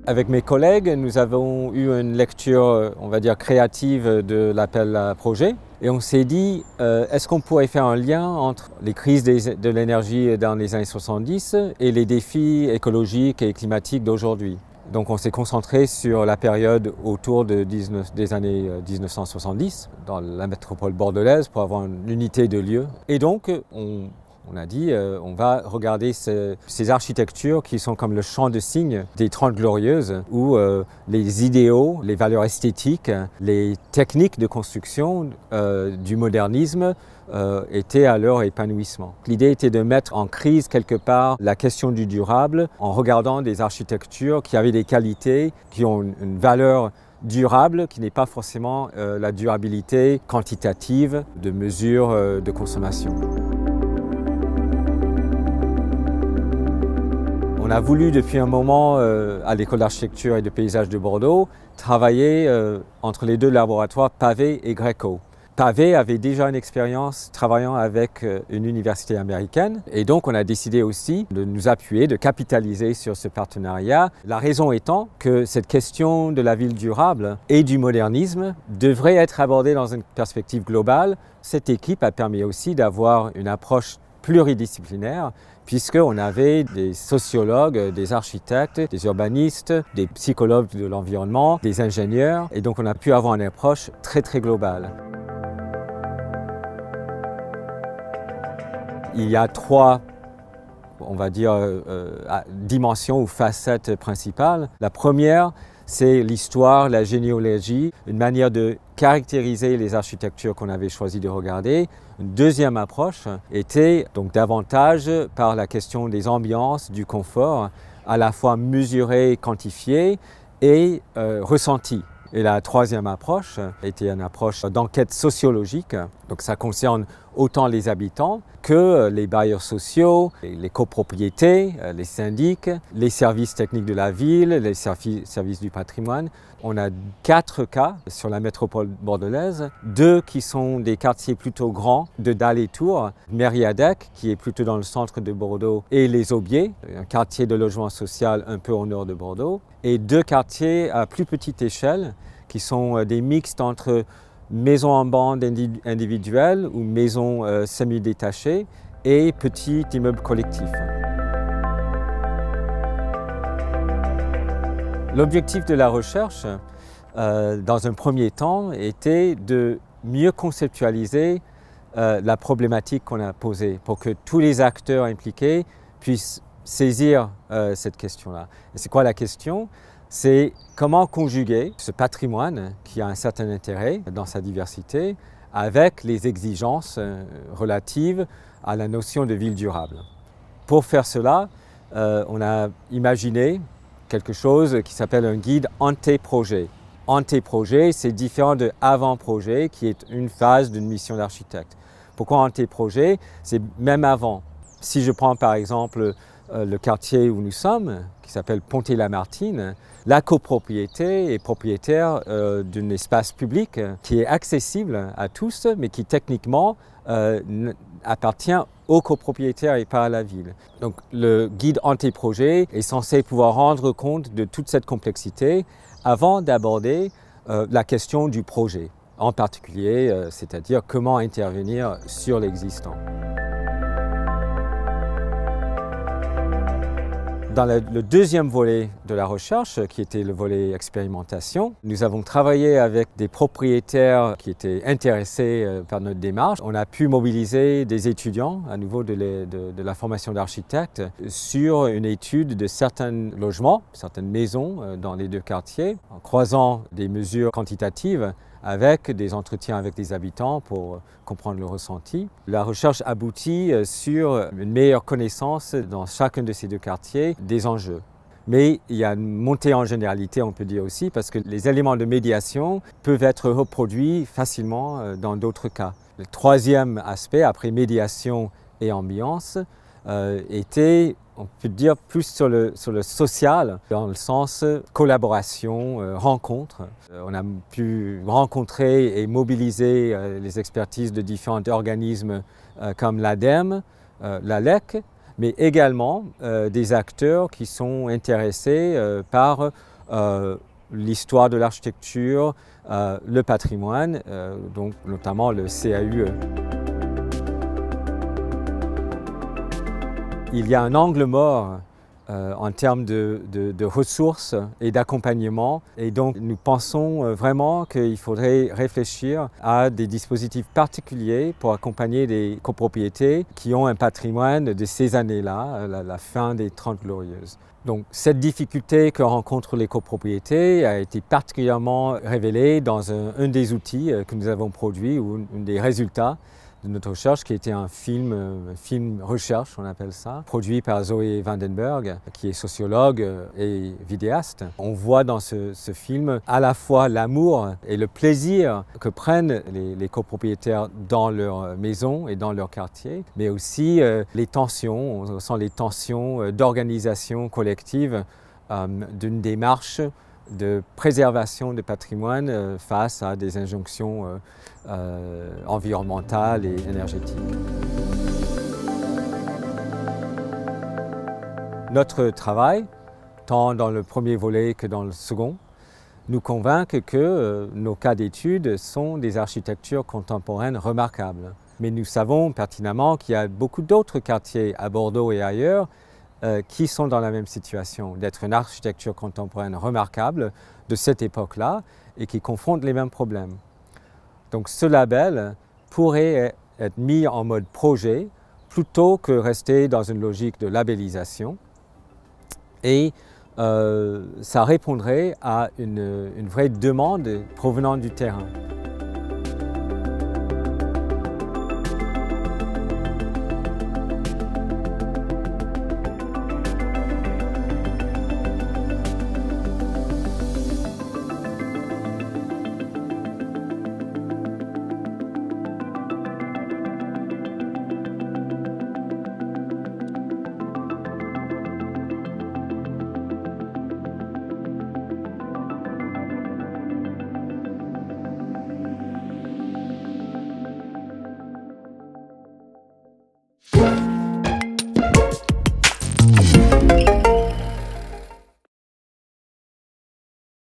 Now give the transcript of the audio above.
Avec mes collègues, nous avons eu une lecture, on va dire, créative de l'appel à projet. Et on s'est dit, est-ce qu'on pourrait faire un lien entre les crises de l'énergie dans les années 70 et les défis écologiques et climatiques d'aujourd'hui? Donc on s'est concentré sur la période autour des années 1970 dans la métropole bordelaise pour avoir une unité de lieu. Et donc on a dit on va regarder ces architectures qui sont comme le champ de signes des 30 Glorieuses où les idéaux, les valeurs esthétiques, les techniques de construction du modernisme étaient à leur épanouissement. L'idée était de mettre en crise quelque part la question du durable en regardant des architectures qui avaient des qualités, qui ont une valeur durable, qui n'est pas forcément la durabilité quantitative de mesures de consommation. On a voulu depuis un moment à l'École d'architecture et de paysage de Bordeaux travailler entre les deux laboratoires Pavé et Greco. Pavé avait déjà une expérience travaillant avec une université américaine et donc on a décidé aussi de nous appuyer, de capitaliser sur ce partenariat. La raison étant que cette question de la ville durable et du modernisme devrait être abordée dans une perspective globale. Cette équipe a permis aussi d'avoir une approche pluridisciplinaire puisqu'on avait des sociologues, des architectes, des urbanistes, des psychologues de l'environnement, des ingénieurs et donc on a pu avoir une approche très globale. Il y a trois, on va dire, dimensions ou facettes principales. La première, c'est l'histoire, la généalogie, une manière de caractériser les architectures qu'on avait choisi de regarder. Une deuxième approche était donc davantage par la question des ambiances, du confort, à la fois mesuré, quantifié et ressenti. Et la troisième approche était une approche d'enquête sociologique. Donc ça concerne autant les habitants que les bailleurs sociaux, les copropriétés, les syndics, les services techniques de la ville, les services du patrimoine. On a 4 cas sur la métropole bordelaise, 2 qui sont des quartiers plutôt grands de Dalles et Tours, Mériadeck qui est plutôt dans le centre de Bordeaux et les Aubiers, un quartier de logement social un peu au nord de Bordeaux, et 2 quartiers à plus petite échelle qui sont des mixtes entre maisons en bande individuelles ou maisons semi-détachées et petits immeubles collectifs. L'objectif de la recherche, dans un premier temps, était de mieux conceptualiser la problématique qu'on a posée pour que tous les acteurs impliqués puissent saisir cette question-là. Et c'est quoi la question ? C'est comment conjuguer ce patrimoine qui a un certain intérêt dans sa diversité avec les exigences relatives à la notion de ville durable. Pour faire cela, on a imaginé quelque chose qui s'appelle un guide anté-projet. Anté-projet, c'est différent de avant-projet qui est une phase d'une mission d'architecte. Pourquoi anté-projet? C'est même avant. Si je prends par exemple le quartier où nous sommes, qui s'appelle Pontet-Lamartine, la copropriété est propriétaire d'un espace public qui est accessible à tous, mais qui techniquement appartient aux copropriétaires et pas à la ville. Donc le guide anté-projet est censé pouvoir rendre compte de toute cette complexité avant d'aborder la question du projet, en particulier, c'est-à-dire comment intervenir sur l'existant. Dans le deuxième volet de la recherche, qui était le volet expérimentation, nous avons travaillé avec des propriétaires qui étaient intéressés par notre démarche. On a pu mobiliser des étudiants, à nouveau de la formation d'architecte, sur une étude de certains logements, certaines maisons dans les 2 quartiers, en croisant des mesures quantitatives avec des entretiens avec des habitants pour comprendre le ressenti. La recherche aboutit sur une meilleure connaissance dans chacun de ces 2 quartiers des enjeux. Mais il y a une montée en généralité, on peut dire aussi, parce que les éléments de médiation peuvent être reproduits facilement dans d'autres cas. Le troisième aspect, après médiation et ambiance, était, on peut dire, plus sur le social, dans le sens collaboration, rencontre. On a pu rencontrer et mobiliser les expertises de différents organismes comme l'ADEME, l'ALEC, mais également des acteurs qui sont intéressés par l'histoire de l'architecture, le patrimoine, donc notamment le CAUE. Il y a un angle mort en termes de ressources et d'accompagnement. Et donc nous pensons vraiment qu'il faudrait réfléchir à des dispositifs particuliers pour accompagner des copropriétés qui ont un patrimoine de ces années-là, la fin des 30 Glorieuses. Donc cette difficulté que rencontrent les copropriétés a été particulièrement révélée dans un des outils que nous avons produit, ou un des résultats de notre recherche, qui était un film recherche, on appelle ça, produit par Zoé Vandenberg, qui est sociologue et vidéaste. On voit dans ce film à la fois l'amour et le plaisir que prennent les copropriétaires dans leur maison et dans leur quartier, mais aussi les tensions, on ressent les tensions d'organisation collective d'une démarche de préservation du patrimoine face à des injonctions environnementales et énergétiques. Notre travail, tant dans le premier volet que dans le second, nous convainc que nos cas d'études sont des architectures contemporaines remarquables. Mais nous savons pertinemment qu'il y a beaucoup d'autres quartiers à Bordeaux et ailleurs qui sont dans la même situation, d'être une architecture contemporaine remarquable de cette époque-là et qui confrontent les mêmes problèmes. Donc ce label pourrait être mis en mode projet plutôt que rester dans une logique de labellisation, et ça répondrait à une vraie demande provenant du terrain.